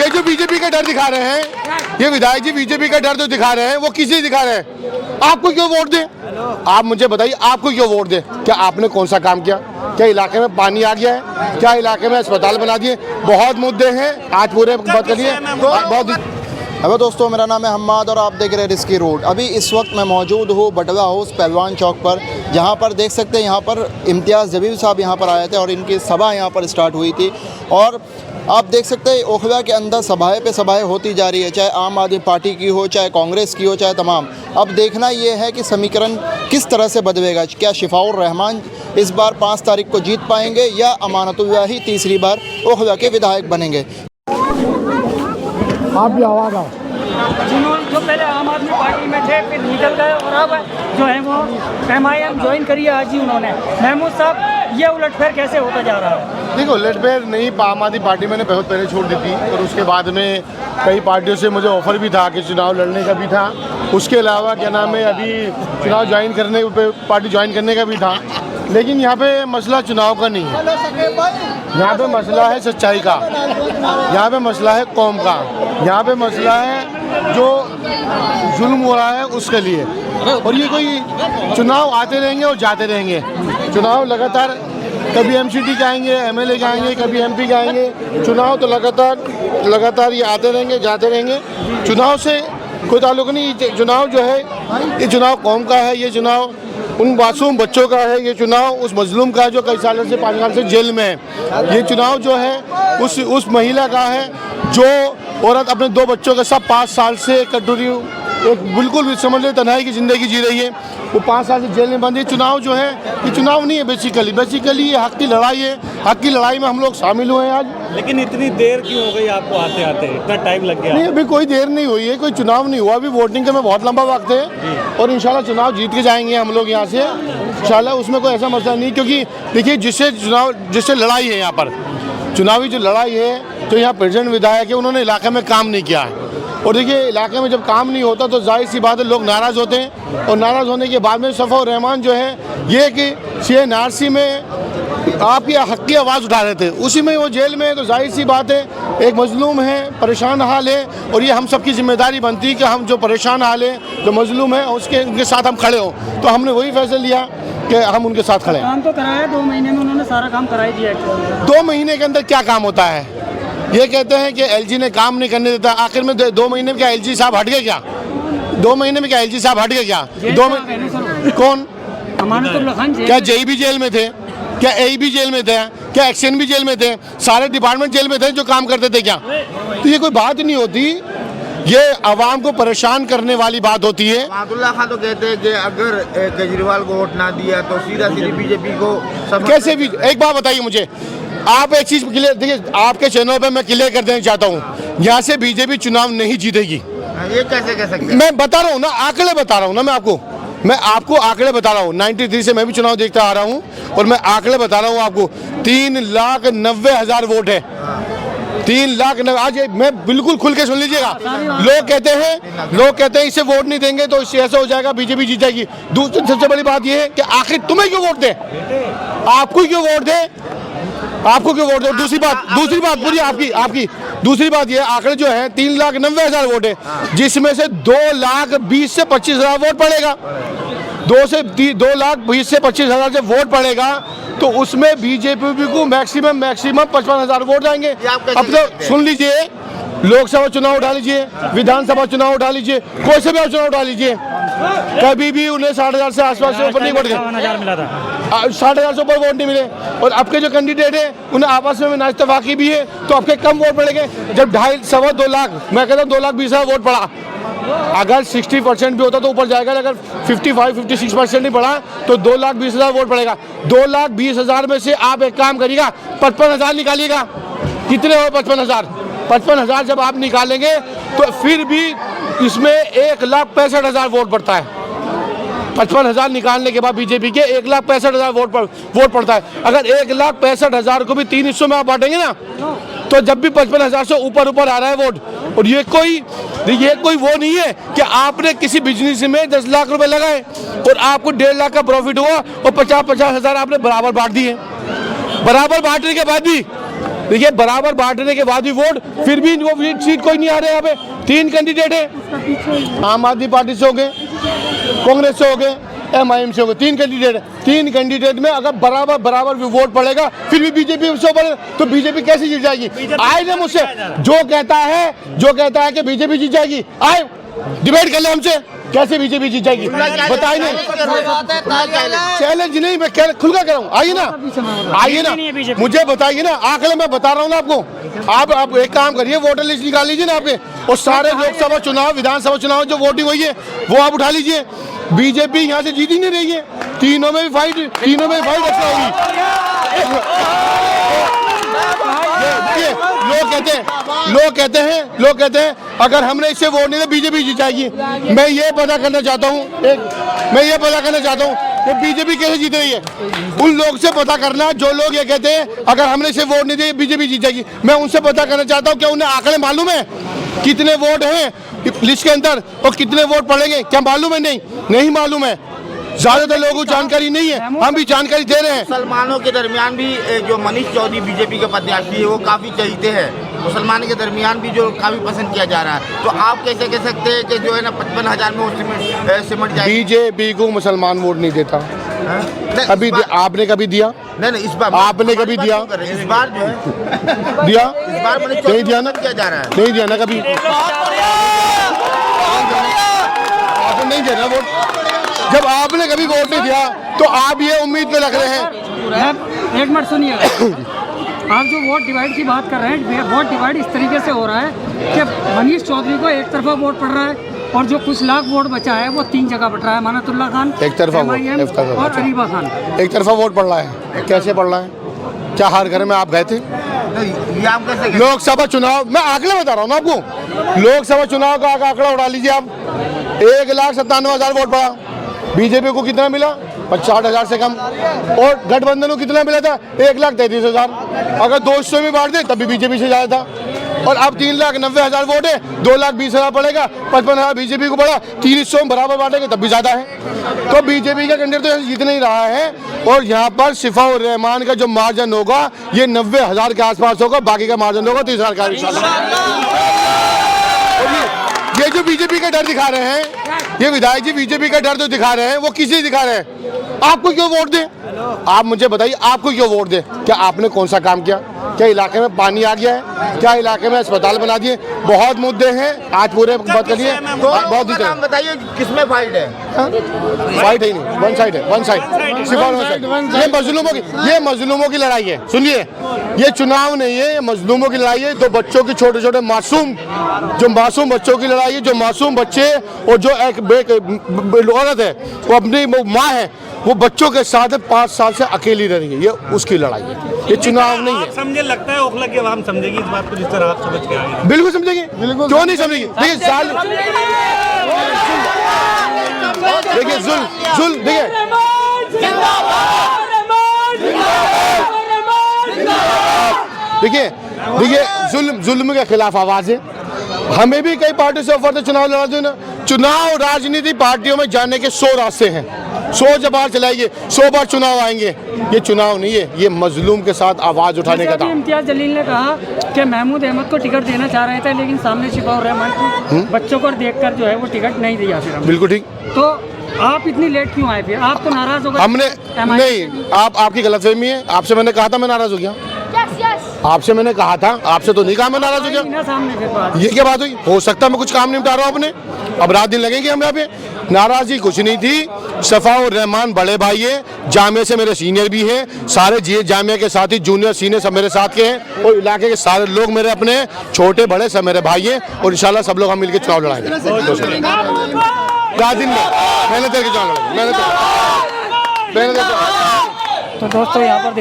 ये जो बीजेपी का डर दिखा रहे हैं, ये विधायक जी बीजेपी का डर जो दिखा रहे हैं, वो किस लिए दिखा रहे हैं? आपको क्यों वोट दें? आप मुझे बताइए, आपको क्यों वोट दें? क्या आपने कौन सा काम किया? क्या इलाके में पानी आ गया है? क्या इलाके में अस्पताल बना दिए? बहुत मुद्दे हैं, आज पूरे बात करिए। बहुत हेलो दोस्तों, मेरा नाम है हम्माद और आप देख रहे हैं रिस्की रोड। अभी इस वक्त मैं मौजूद हूँ बटवा हाउस पहलवान चौक पर, जहाँ पर देख सकते हैं यहाँ पर इम्तियाज़ जबीर साहब यहाँ पर आए थे और इनकी सभा यहाँ पर स्टार्ट हुई थी। और आप देख सकते हैं ओखला के अंदर सभाएं पे सभाएं होती जा रही है, चाहे आम आदमी पार्टी की हो, चाहे कांग्रेस की हो, चाहे तमाम। अब देखना ये है कि समीकरण किस तरह से बदलेगा। क्या शिफाउर रहमान इस बार 5 तारीख को जीत पाएंगे या अमानतुल्लाह ही तीसरी बार ओखला के विधायक बनेंगे? आप भी आवाज़ आओ। जिन्होंने जो पहले आम आदमी पार्टी में थे फिर निकल गए और अब जो है वो MIM ज्वाइन करी है आज ही उन्होंने। महमूद साहब, ये उलटफेर कैसे होता जा रहा है? देखो, उलटफेर नहीं, आम आदमी पार्टी मैंने बहुत पहले छोड़ दी थी और उसके बाद में कई पार्टियों से मुझे ऑफर भी था कि चुनाव लड़ने का भी था। उसके अलावा क्या नाम है, अभी चुनाव ज्वाइन करने पार्टी ज्वाइन करने का भी था। लेकिन यहाँ पे मसला चुनाव का नहीं है, यहाँ पे मसला है सच्चाई का, यहाँ पे मसला है कौम का, यहाँ पे मसला है जो जुल्म हो रहा है उसके लिए। और ये कोई चुनाव आते रहेंगे और जाते रहेंगे। चुनाव लगातार, कभी MCT के आएंगे, MLA के आएंगे, कभी MP के आएंगे। चुनाव तो लगातार ये आते रहेंगे, जाते रहेंगे। चुनाव से कोई ताल्लुक नहीं। चुनाव जो है, ये चुनाव कौम का है, ये चुनाव उन मासूम बच्चों का है, ये चुनाव उस मजलूम का है जो कई सालों से 5 साल से जेल में है। ये चुनाव जो है उस महिला का है जो औरत अपने 2 बच्चों के साथ 5 साल से कटोरी, एक बिल्कुल समझ लो तन्हाई की ज़िंदगी जी रही है। वो 5 साल से जेल में बंद है। चुनाव जो है, ये चुनाव नहीं है बेसिकली ये हक की लड़ाई है। हक की लड़ाई में हम लोग शामिल हुए हैं आज। लेकिन इतनी देर क्यों हो गई आपको आते आते? इतना टाइम लग गया? नहीं, अभी कोई देर नहीं हुई है, कोई चुनाव नहीं हुआ। अभी वोटिंग का में बहुत लंबा वक्त है और इंशाल्लाह चुनाव जीत के जाएंगे हम लोग यहाँ से इंशाल्लाह। उसमें कोई ऐसा मसला नहीं, क्योंकि देखिए जिससे लड़ाई है यहाँ पर, चुनावी जो लड़ाई है, तो यहाँ प्रेसिडेंट विधायक है, उन्होंने इलाके में काम नहीं किया है। और देखिए, इलाके में जब काम नहीं होता तो जाहिर सी बात है लोग नाराज़ होते हैं। और नाराज़ होने के बाद में शिफाउर रहमान जो है, ये कि CNRC में आपकी हक की आवाज़ उठा रहे थे, उसी में वो जेल में है। तो जाहिर सी बात है एक मजलूम है, परेशान हाल है, और ये हम सब की जिम्मेदारी बनती है कि हम जो परेशान हाल है, जो मजलूम है, उनके साथ हम खड़े हों। तो हमने वही फैसला लिया कि हम उनके साथ खड़े हैं। काम तो कराया 2 महीने में, उन्होंने सारा काम करा ही दिया। 2 महीने के अंदर क्या काम होता है? ये कहते हैं कि LG ने काम नहीं करने देता। आखिर में 2 महीने में क्या LG साहब हट गए क्या? 2 महीने में क्या LG साहब हट गए क्या? 2 महीने कौन? क्या JE भी जेल में थे? क्या AE भी जेल में थे? क्या एक्शन भी जेल में थे? सारे डिपार्टमेंट जेल में थे जो काम करते थे क्या? तो ये कोई बात नहीं होती, ये आवाम को परेशान करने वाली बात होती है। अब्दुल्ला खान तो कहते हैं कि अगर केजरीवाल को वोट ना दिया तो सीधा BJP को कैसे भी। एक बात बताइए मुझे, आप एक चीज क्लियर, देखिए आपके चैनल पे मैं क्लियर कर देना चाहता हूँ, यहाँ से BJP चुनाव नहीं जीतेगी। ये कैसे कह सकते हैं? मैं बता रहा हूँ ना, आंकड़े बता रहा हूँ ना, मैं आपको आंकड़े बता रहा हूँ। 93 से मैं भी चुनाव देखता आ रहा हूँ और मैं आंकड़े बता रहा हूँ आपको। 3,90,000 वोट है। 3,90,000। आज मैं बिल्कुल खुल के सुन लीजिएगा। लोग कहते हैं इसे वोट नहीं देंगे तो इससे ऐसा हो जाएगा, BJP जीत जाएगी। दूसरी सबसे बड़ी बात यह है कि आखिर तुम्हें क्यों वोट दे? आपको क्यों वोट दे? आपको क्यों वोट दे? दूसरी बात पूरी आपकी दूसरी बात ये, आंकड़े जो है 3,90,000 वोट है, जिसमें से 2,20,000 से 25,000 वोट पड़ेगा। 2,20,000 से 25,000 से वोट पड़ेगा तो उसमें BJP को मैक्सिमम 55,000 वोट जाएंगे। अब तो सुन लीजिए, लोकसभा चुनाव उठा लीजिए, विधानसभा चुनाव उठा लीजिए, कोई से भी चुनाव उठा लीजिए, कभी भी उन्हें 60,000 से आसपास से ऊपर नहीं वोट गए। 60,000 से ऊपर वोट नहीं मिले। और आपके जो कैंडिडेट है उन्हें आपस में नाइतफाकी भी है तो आपके कम वोट पड़ेंगे। जब 2.5-2 लाख, मैं कहता हूँ 2,20,000 वोट पड़ा, अगर 60% भी होता तो ऊपर जाएगा। अगर 55-56% नहीं पड़ा तो 2,20,000 वोट पड़ेगा। 2,20,000 में से आप एक काम करिएगा, 55,000 निकालिएगा। कितने हो 55,000? 55,000 जब आप निकालेंगे तो फिर भी इसमें 1,65,000 वोट पड़ता है। 55,000 निकालने के बाद BJP के 1,65,000 वोट पड़ता है। अगर 1,65,000 को भी 3 हिस्सों में आप बांटेंगे ना, तो जब भी 55,000 से ऊपर आ रहा है वोट। और ये कोई वो नहीं है कि आपने किसी बिजनेस में 10 लाख रुपए लगाए और आपको 1.5 लाख का प्रॉफिट हुआ और 50,000 आपने बराबर बांट दिए। बराबर बांटने के बाद भी देखिए बराबर बांटने के बाद भी वोट फिर भी वो सीट कोई नहीं आ रहे। यहाँ पे 3 कैंडिडेट है, आम आदमी पार्टी से हो गए, कांग्रेस से हो गए, MIM से हो गए, 3 कैंडिडेट है। 3 कैंडिडेट में अगर बराबर भी वोट पड़ेगा फिर भी बीजेपी से ऊपर, तो बीजेपी कैसे जीत जाएगी? आए ना मुझसे जो कहता है कि बीजेपी जीत जाएगी, आए डिबेट कर ले हमसे, कैसे बीजेपी जीत जाएगी बताइए ना। चैलेंज नहीं, मैं खुल कर कराऊँ, आइए ना मुझे बताइए ना, आंकड़े मैं बता रहा हूँ ना आपको। आप एक काम करिए, वोटर लिस्ट निकाल लीजिए ना आपके, और सारे लोकसभा चुनाव, विधानसभा चुनाव जो वोटिंग हुई है वो आप उठा लीजिए। बीजेपी यहाँ से जीत ही नहीं रही है, तीनों में भी फाइट अच्छा होगी। लोग कहते हैं अगर हमने इससे वोट नहीं दिया बीजेपी जीत जाएगी। मैं ये पता करना चाहता हूँ कि बीजेपी कैसे जीत रही है। उन लोग से पता करना जो लोग ये कहते हैं अगर हमने इसे वोट नहीं दिया बीजेपी जीत जाएगी। मैं उनसे पता करना चाहता हूँ क्या उन्हें आंकड़े मालूम है कितने वोट हैं लिस्ट के अंदर और कितने वोट पड़ेंगे? क्या मालूम है? नहीं मालूम है। ज्यादातर लोगों को जानकारी नहीं है, हम भी जानकारी दे रहे हैं। मुसलमानों के दरमियान भी जो मनीष चौधरी बीजेपी के प्रत्याशी है वो काफ़ी चहीते हैं, मुसलमान के दरमियान भी जो काफ़ी पसंद किया जा रहा है। तो आप कैसे कह सकते हैं कि जो है ना 55,000 में वो सिमट जाए? बीजेपी को मुसलमान वोट नहीं देता। अभी आपने कभी दिया? नहीं, इस बार आपने कभी दिया? इस बार जो है दिया? इस बार नहीं दिया ना, किया जा रहा है, नहीं दिया ना कभी। आपने नहीं दिया ना वोट। जब आपने कभी वोट नहीं दिया तो आप ये उम्मीद पे लग रहे हैं। एक मिनट सुनिए, आप जो वोट डिवाइड की बात कर रहे हैं, वोट डिवाइड इस तरीके से हो रहा है कि मनीष चौधरी को एक तरफा वोट पड़ रहा है और जो कुछ लाख वोट बचा है वो 3 जगह बट रहा है। मानतुल्लाह खान एक तरफा MIM और अरीबा खान एक तरफा वोट पड़ रहा है। कैसे पड़ रहा है? क्या हर घर में आप गए थे? ये आप कैसे लोकसभा चुनाव, मैं आंकड़े बता रहा हूँ ना आपको। लोकसभा चुनाव का आंकड़ा उड़ा लीजिए आप, 1,97,000 वोट पड़ा। बीजेपी को कितना मिला? 60,000 से कम। और गठबंधन को कितना मिला था? 1,33,000। अगर 200 में बांट दे तब भी बीजेपी से ज्यादा था। और अब 3,90,000 वोट है, 2,20,000 पड़ेगा, 55,000 बीजेपी को पड़ा, 300 में बराबर बांटेंगे तब भी ज्यादा है। तो बीजेपी का कैंडिडेट तो जीत नहीं रहा है। और यहाँ पर शिफा और रहमान का जो मार्जिन होगा ये 90,000 के आसपास होगा, बाकी का मार्जिन होगा 30,000 का इंशाल्लाह। ये जो बीजेपी का डर दिखा रहे हैं, ये विधायक जी बीजेपी का डर जो दिखा रहे हैं वो किस लिए दिखा रहे हैं? आपको क्यों वोट दें? आप मुझे बताइए, आपको क्यों वोट दें? क्या आपने कौन सा काम किया? क्या इलाके में पानी आ गया है? क्या इलाके में अस्पताल बना दिए? बहुत मुद्दे हैं, आज पूरे बात करिए। बहुत ही नाम बताइए किसमें फाइट है? फाइट है नहीं, वन साइड है, वन साइड सिर्फ। ये मजलूमों की लड़ाई है। सुनिए, ये चुनाव नहीं है, ये मजलूमों की लड़ाई है। तो बच्चों की छोटे मासूम बच्चों की लड़ाई है। जो मासूम बच्चे और जो एक औरत है वो अपनी माँ है, वो बच्चों के साथ 5 साल से अकेली रह रही है, ये उसकी लड़ाई है, ये चुनाव नहीं है। समझे, लगता है ओखला की आवाम समझेगी इस बात को जिस तरह आप समझ के आए? बिल्कुल समझेगी, क्यों नहीं समझेगी? देखिए जुल्म देखिए जुल्म के खिलाफ आवाज है। हमें भी कई पार्टी से ऑफर थे चुनाव लड़ा दो ना। चुनाव राजनीति पार्टियों में जाने के 100 रास्ते हैं, 100 बार चलाएंगे, 100 बार चुनाव आएंगे। ये चुनाव नहीं है, ये मजलूम के साथ आवाज उठाने का था। इम्तियाज जलील ने कहा कि महमूद अहमद को टिकट देना चाह रहे थे, लेकिन सामने शिफा और रहमान को बच्चों को देखकर जो है वो टिकट नहीं दिया। फिर बिल्कुल ठीक। तो आप इतनी लेट क्यों आए? फिर आप तो नाराज हो गए। हमने नहीं, आपकी गलतफहमी है। आपसे मैंने कहा था मैं नाराज हो गया? आपसे मैंने कहा था, आपसे तो नहीं कहा मैं नाराज हो गया। ये क्या बात हुई? हो सकता है मैं कुछ काम निपटा रहा हूँ अपने, अब रात दिन लगेंगे हम यहाँ पे। नाराजगी कुछ नहीं थी। सफ़ा और रहमान बड़े भाई है, जामिया से मेरे सीनियर भी हैं, सारे जामिया के साथी जूनियर सीनियर सब मेरे साथ के हैं, और इलाके के सारे लोग मेरे अपने छोटे बड़े सब मेरे भाई हैं, और इंशाल्लाह सब लोग हम मिलकर चुनाव लड़ाएंगे। रात दिन में मेहनत करके चुनाव लड़ाएंगे, मेहनत। तो दोस्तों यहाँ पर